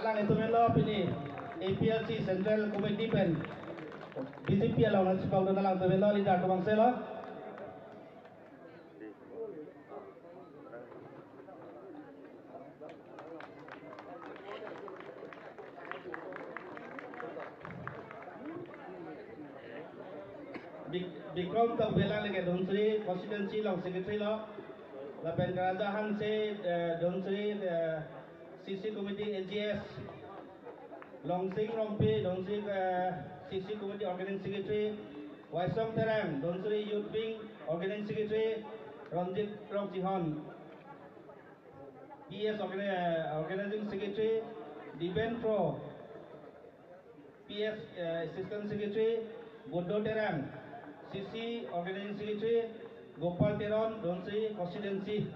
Alang itu melo ini APLC Central Committee pen BJP alang nanti sebab tu alang tu melo lidah tu bangsa lo. Bikrom tak bela lagi Donsri constituency long secretary lo. Lapen kerajaan se Donsri CC Committee LGS Longsing Rompi Donsri CC Committee Organizing Secretary Waisong Terang Donsri Youth Wing Organizing Secretary Ranjit Rokjihon PS Organizing Secretary Diben Pro PS Assistant Secretary Bodo Terang CC Organizing Secretary Gopal Teron Donsri Constituency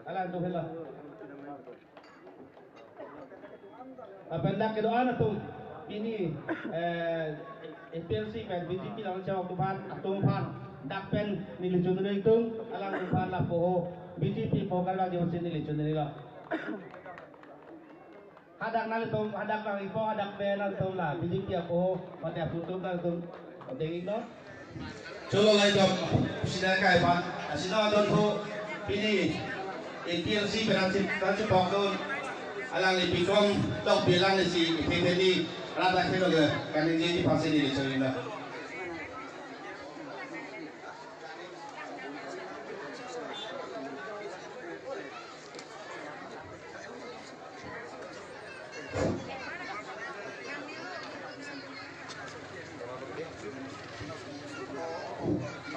alang tu bela. Pendak kedua na tu ini APLC pen BJP lawan jawab tuhan dak pen nilijun dari itu alang tuhan lah poho BJP pokal lagi masih nilijun dari lah. Hadak nali tu hadak nali po hadak pen nali tu lah BJP poho mati tutup nali tu dengin lo. Coba lagi jom sudah kaya pan sudah don tu ini APLC penanti pokok alang ni Bikrom dok bilang ni si PTD rata kena ke kan ini pasti ni cerita.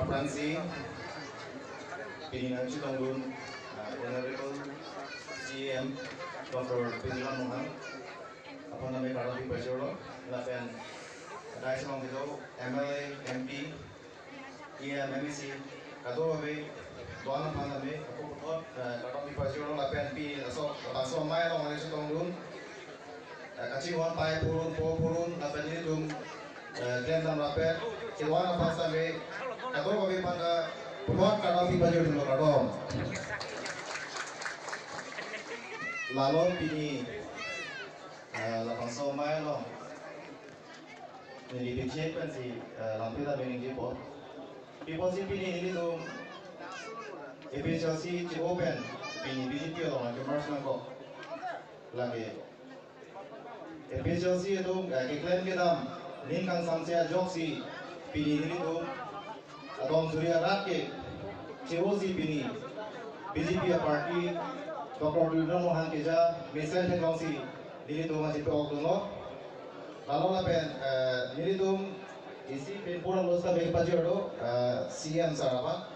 Apransi Pilihan Citongun Honorable GM Dr. Pinjalan Mohan apa namanya kalau di Bajoro lapan ada semua gitu MLA MP EM MEC kado abe doan apa namanya aku kalau di Bajoro lapan P asal mai orang Malaysia Citongun kacing wan pai purun lapan ini tum klaim dan lapan kiluan apa sampai kado abe pada buat kalau di Bajoro dulu kado lalu ini lapang somai lo ini dicek kan si lampu dah bening jepot jepot si ini tu efisiensi si open ini BJP lo lagi commerce kok lagi efisiensi itu klaim kita lingkang samsia joksi ini tu adom surya rakyat COC ini BJP party Dr. Dudra Mohan Keja, Mesel Tekongsi, diri tu masih peokdono. Lalu lapen, diri tu isi penpuran losta bagi pajero, CM Sarapa.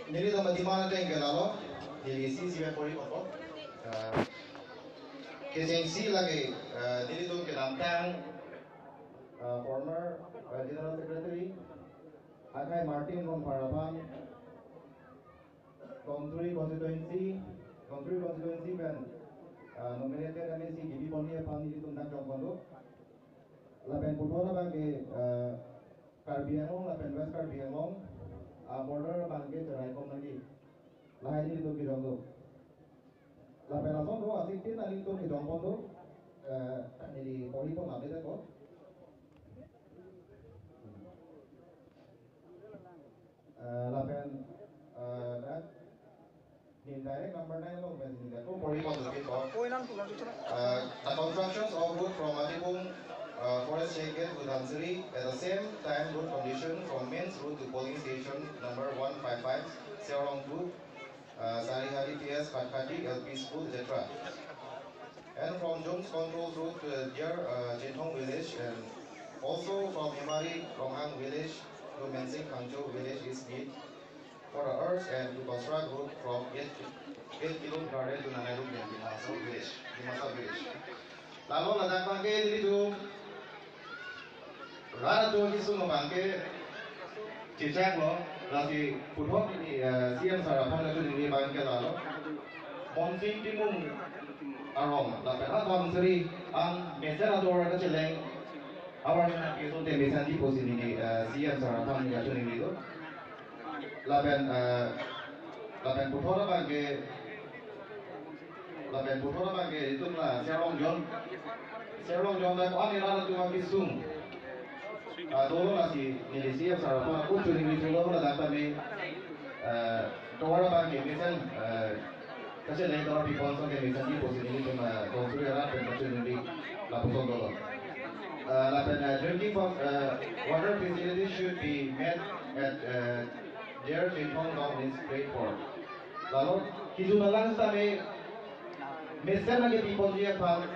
Diri tu mati mana tengke lalu, diri isi CM Pori Kopo. Kesensi lagi, diri tu ke Lamtang, former General Secretary, Akai Martin from Parapan, Kongturi Constituency kan nominated kami si Gibi Poni apa ni tentang Jongkondo lapen putra bangke Karbi Anglong lapen West Karbi Anglong border bangke cerai kom lagi lain itu di Jongkondo lapen asal tu asing tin ali tu di Jongkondo jadi poli pun ada tak kok lapen dan indirect number 9 lo mesin that ko pori pon lagi ko the constructions of road from Atipung forest gate to Dhansiri at the same time road condition from mains road to polling station number 155 Seorong 2 Sarihari TS Katkadi LP School etc. And from Jones Control Road to near Jinhong village and also from Himari Ronghang village to Mensing Kangzhou village is need for the earth and to construct road from 8 km garden to Nanairum dan Dimasa village. Lalu letak bangke itu rata tu isu membangke cicak lo, lagi putok ini siang sarapan itu ini bangke lalu. Monsing timung arong la pe ha tom sri ang mesa ador ka cheleng awar na ke so te mesa di posi ni CM sara tham ni achuni ni do la ben puthora ba ke itu la serong jon da ko ani ra tu ma kisum dolo la si ni CM sara tham ko chuni ni dolo la da pa me Tawara ba ke mesa kasi lain orang people so ke mesa di posi ni cuma konstruksi ara pen achuni la puthon dolo drinking water facilities should be met at their Chitong Town is straightforward. Lalu kijumalan sabi meser lagi people dia pang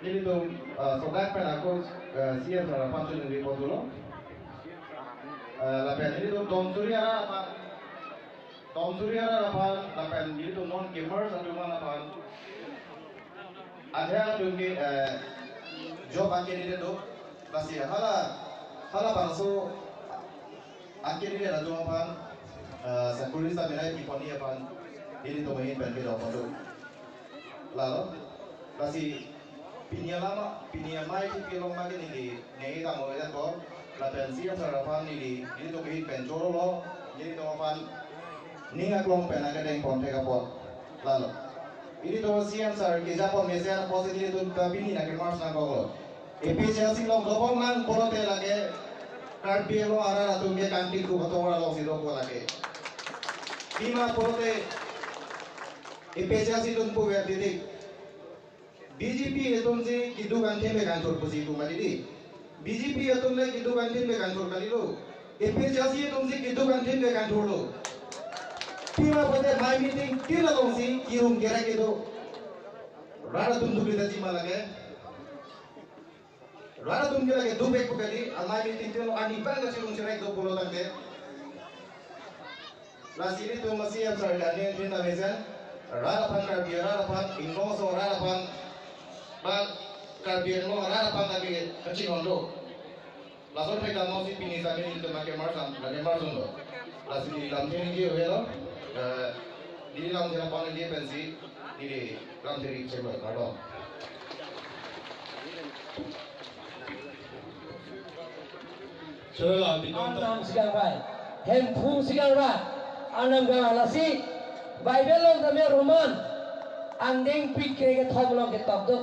jadi tu sodak pen aku siap cara pancun di posulo. Lapen ini tu Tom Surya apa lapen ini tu non gamers atau mana apa ada tu ke job angke ni tu masih hala bangso angke ni ada job apa sekulis tak berai di poni apa ini tu main pen ke job tu lalu masih pinia mai tu pilong lagi ni nei kamu ada tu lapen siap sarapan ini tu main pen joro lo jadi tu apa ni ngaklong pen agak ada yang kontak apa lalu ini tu siap sar kijapon mesia positif tu kabini nak kemas nak kau efisiensi lo gopong nang porote lage karbielo ara tu me kanti ku betul lo sido ko lage lima porote efisiensi tu pu wer didik BJP etun si kidu ganti me kantor pusi tu madidi BJP etun le kidu ganti me kantor kali lo efisiensi etun si kidu ganti me kantor lo lima porote my meeting kila lo si kirum kira kidu rara tum tu kita cima lage Rara tum kira ke dubek pukali alai meeting tu lo ani bang kasi lung cerai 20 tante la sini tu masih yang sargani tin na mesan rara pan rara pan inno so rara pan bal karbian lo rara pan lagi kecil hondo la so peka no si pini sa ni tu make marsan la ne marsun lo la sini lam tin gi ho lo di lam tin pan dia pensi di lam tin cema kado Anam sigang bai, hempu sigang bai, anam gang alasi, Bible long kami Roman, andeng pikir ke thom long ke top tu,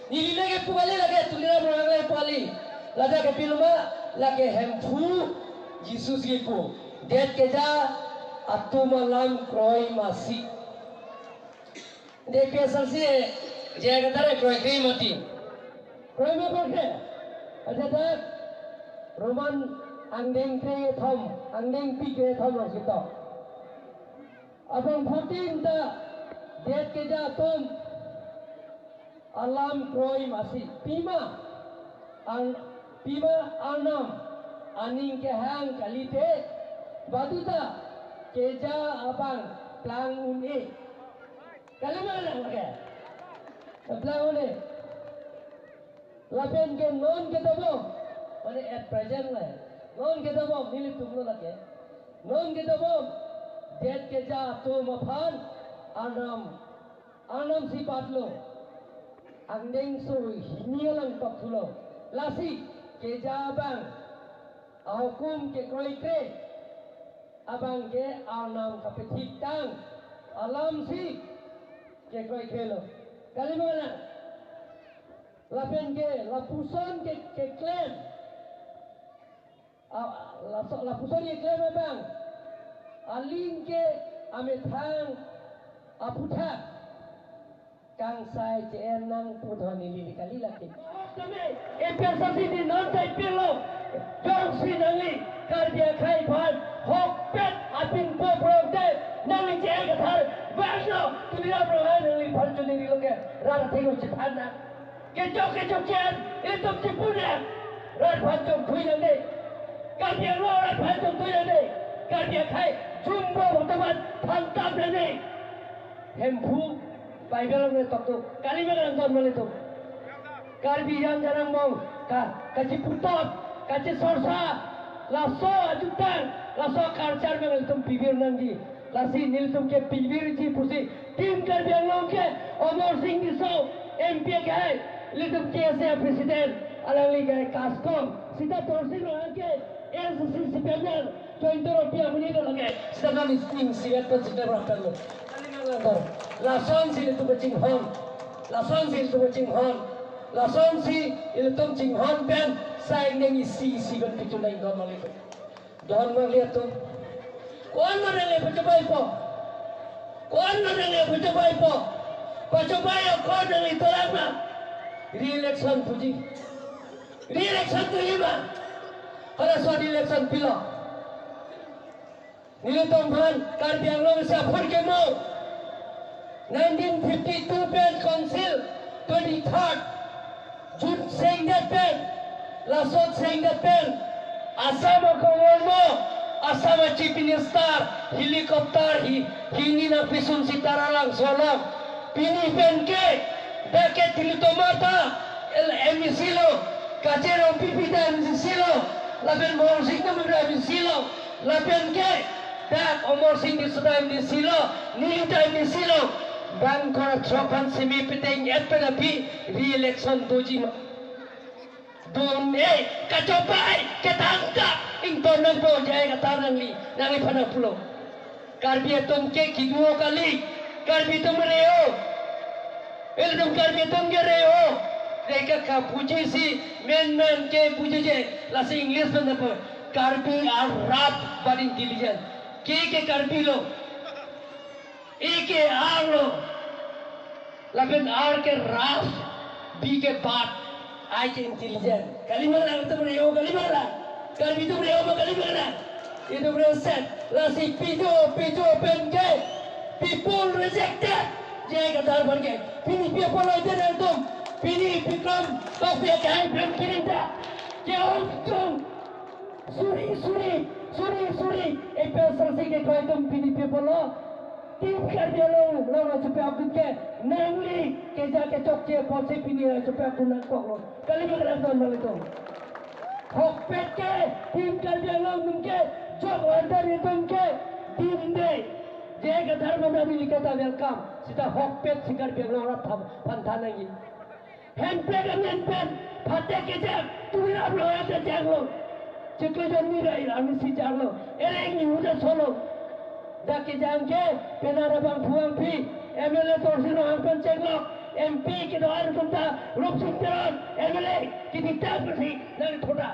nili lagi puali lagi tulira berang lagi puali, lada ke piluma lagi hempu, Yesus gipu, det keja atu malam kroi masih, dek asal si jaga tarik kroi mati, kroi apa ke, ada tak? Roman angdeng kre thom angdeng pi kre thom lo sito abang 14 ta det ke ja tom alam kroi masih pima anam aning ke hang kalite baduta ke ja abang plang une kalima lang ke plang une lapen ke non ke tabo Mane at present lah, non kita bom milik tunggu lagi, non kita bom, det keja tu mapan, anam si patlo, angdeng so hinialang patlo, lasi keja abang, hukum ke kroi kre, abang ke anam kapetik tang, alam si ke kroi kre lo, kali mana? Lapen ke lapusan ke klaim. Lapusan ye klaim bang aling ke amethang aputha kang sai chen nang pudhani li kali laki kami efficiency di non tai pilo jong si nangi kar dia khai phan hok pet apin po project nangi che ka thar vano tulira prohan nangi phan chuni ni loke ra thego chithana ke chok chen etom chipuna ra phan chok thui nangi Kardia orang panjang tu ni, kardia kai jumbo teman pantam ni, hempu, Bible ni tak tu, kali mana nonton mana tu, karbi yang jarang mau, kaci putot, kaci sorsa, laso ajutan, laso karcar mana tu bibir nanti, lasi nil tum ke pilbir ji pusi tim Karbi Anglong ke Omar Singh Diso MP ke litum ke se president alang ke Kaskom sita torsi lo ke SCC panel joint Europea muni ko lage sita kami sting sigat pa sita rapel lo kali mangator lason si litum ching hon lason si litum ching hon lason si litum ching hon pen sai neng isi ban pitu nai don malito don maliat tu kौन मरेंगे पचबाई को कौन मरेंगे पचबाई को पचबाई और कौन नहीं तो लगना री-इलेक्शन तुझी री-इलेक्शन तुझी बा हर सौ री-इलेक्शन पिलो नीलतम भान Karbi Anglong से अफर के मो 1952 पेन council 23rd June saying that pen Lasot saying that pen Assam को वो Asama Chief Minister helicopter hini na pisun si taralang solong pini benke dake tilitomata el emisilo kacero pipita emisilo laben Omar Singh na mura emisilo laben ke dak Omar Singh di sudah emisilo nilita emisilo ban kora tropan semi piteng etpena pi re-election doji Dun kacobai ketangkap ington nang po jaya katar nang phana pulo Karbi atom ke kiduo kali Karbi tum reo eldum Karbi tum ge reo deka ka puji si men ke puji je lasi English banda po Karbi are rap but intelligent ke Karbi lo ke are lo laben are ke rap b ke bat I ke intelligent kali mana tum reo kali mana Karbi tu beliau kali mana? Itu beliau set. Lasi pijo penke. People rejected. Jai katar berke. Pini people itu nantum. Pini become coffee kain pen kirinda. Jauh tum. Suri. Pesal sikit kau itu pini people lo. Tim Karbi Anglong lo cuci aku ke. Nangli keja kecokce posisi pini cuci aku nak kau. Kali mana tuan malu Hokpet ke tim Karbi Anglong tumke jog order tumke tim de jega dharma nabi likata welcome sita hokpet si Karbi Anglong ratham panthanagi handpeg handpen phate ke jag tuira bloya te jaglo chekle jonni rai ami si jaglo ereng ni huda solo dake jangke penara bang thuang phi MLA torsino angpan cheklo MP ke doar tumta Rup Singh Teron MLA ki ditak nasi nang thoda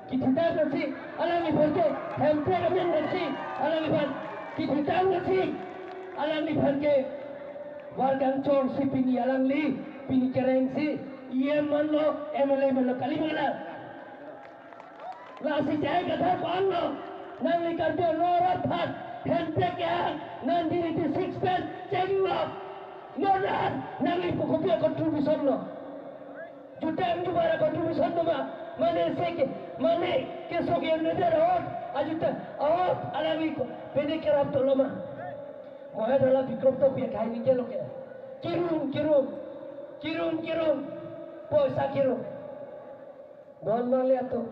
ki ditak nasi alami bharke MP amen nasi alami bhar ki ditak nasi alami bharke wargang chor si pini alangli pini kereng si EM manlo MLA manlo kali mana lasi jaya katha panlo nang li Karbi Anglong rathat MP ke 1986 pen chenglo Noran nangi pokoknya contribution lo. Juta yang juga contribution lo mana kesok yang ada awak ajuta awak alami pede kerap tu lo Mohon dalam fikir tu biar kain ni lo ke. Kirum. Poisa kirum. Don malia tu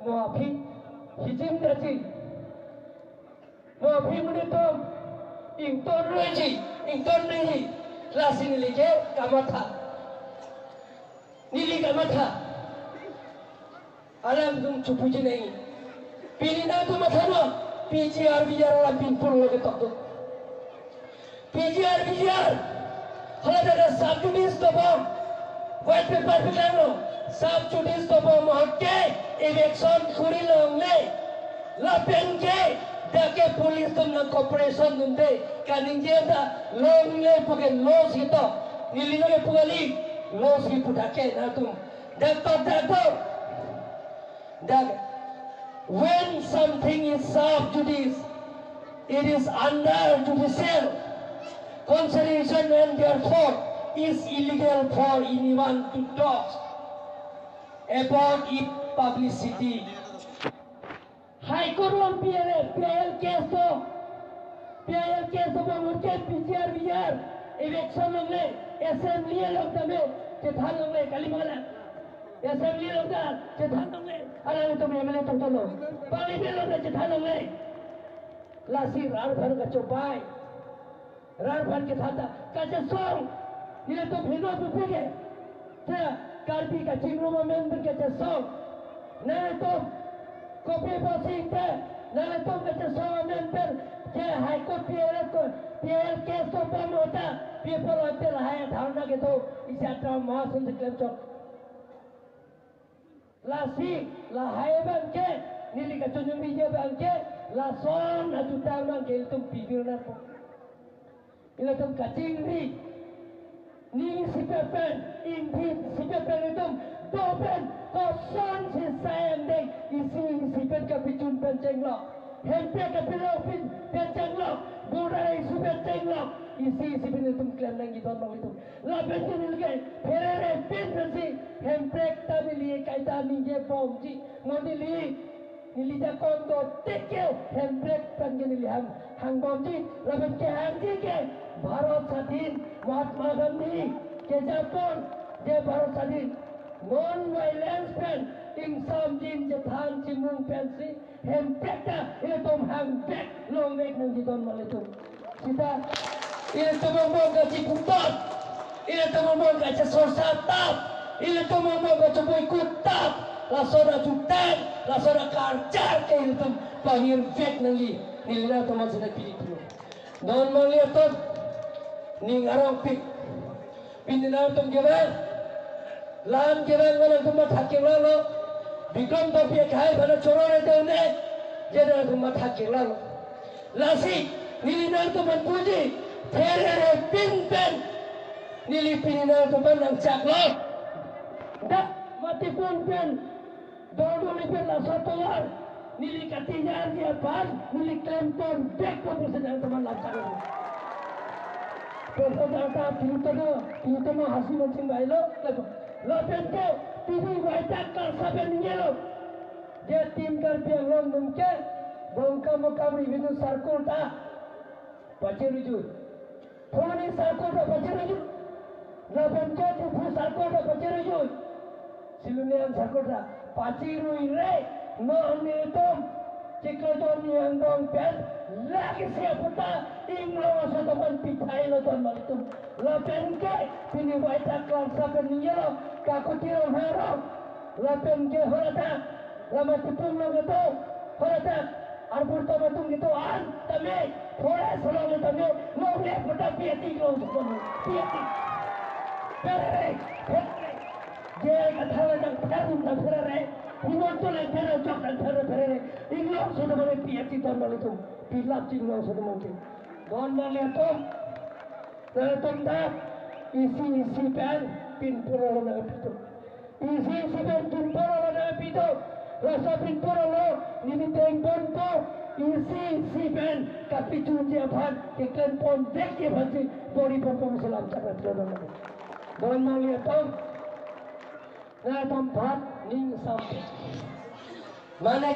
muafi hijim daci. Muafi mune tu ington ni. Lasi nili ke kamatha alam tum chupuji nahi pili na tu matha no PGR la pinpur loge tok PGR hala daga subjudice to bom white paper pilano subjudice to bom hokke election khuri longle la penke dake police tum na cooperation dunde kaninje da longle puge los hito nilino pugali los hi putake na tum that when something is subjudice it is under judicial consideration and therefore is illegal for anyone to talk about its publicity. High Court on PIL case to mungkin PCR election longle assembly longle cethan longle kali mana assembly longle cethan longle ala itu MLA to parliament longle cethan longle Lasi rarban ka cobai. Rarban ke thata kaca song. Ini tu bhindo bupige. Saya karbi ka cingro member kaca song. Nana tu kopi pasing te. Nana tu kaca song member. Saya high court PL case tu pun hota. People hotel high धारणा के तो इस यात्रा में महासंत क्लब चौक Lasi la high bank nili ka tunjung bije bank la son ajuta mang ke tum pigil na po ila tum kacing ni sipepen inti sipepen itum dopen koson si sayang dek isi sipen ka picun penceng lo hempe ka pilau penceng lo burai sipen penceng lo isi sipen itum klaim nang gidon mang itum la penceng nilge ferere pin pensi hempe ta nili kaita ninge bom ji modili nilija kondo teke hempe pengen nili hang bom ji la penceng hang ji ke Bharat स्वाधीन महात्मा गांधी के जापान जे भारत स्वाधीन non violence pen इंसान जिन जथान चिमुंग पेंसी हम पेटा ये तुम हम पेट लोग एक नंगी दोन माले तुम सीधा ये तुम मोंग का चिपुतात ये तुम मोंग का चोरसा ताप ये तुम मोंग का चुबई कुत्ताप लासोरा जुटान लासोरा कारचार के ये तुम panggil पेट नंगी नीला तुम सुdah pilih non माले तुम ning arang pik pindinar tum geban lan geban mana tum thakin lalo bikram to pie khai bana chorore deune jeda tum thakin lalo lasi nilinar tum puji therere pinpen nili pindinar tum nang chaklo da mati pun pen dodo lipen la sotolar nili katijar dia pan nili klempon bek ko sedang teman lancar Pertama pintu hasil macam bailo, lepas tu TV wajah kalsaben yelo. Dia tim kerja long mungkin, bangka makam ribu sarkul ta, pacir rujut. Phone sarkul ta pacir rujut. Lepas tu phone sarkul ta pacir rujut. Silunian sarkul ta pacir rujut. No ni tom. Cikleton yang dong pen lagi siapa inglo setepan pitai lo ton malitum la pen ke pini waita klan sapen nyelo kaku tiro hero la pen ke horata la matipum lo gitu horata arbur to matung gitu an tame thora solo lo tame lo le pata piati lo sepan piati pere je katha nang tarum na pere Iman tu lagi terus cakap terus Inglau sudah mana piati tahun lalu tu, pilap cinglau sudah mungkin. Tahun lalu tu, tahun dah isi pen pin pura nak pitu. Isi pen pin pura nak pitu. Rasa pin pura lo ni tengpon tu isi pen kapitu je pan iklan pon dek je panci body performance selam cakap tahun lalu. Tahun lalu tu, na tempat ning sampai mana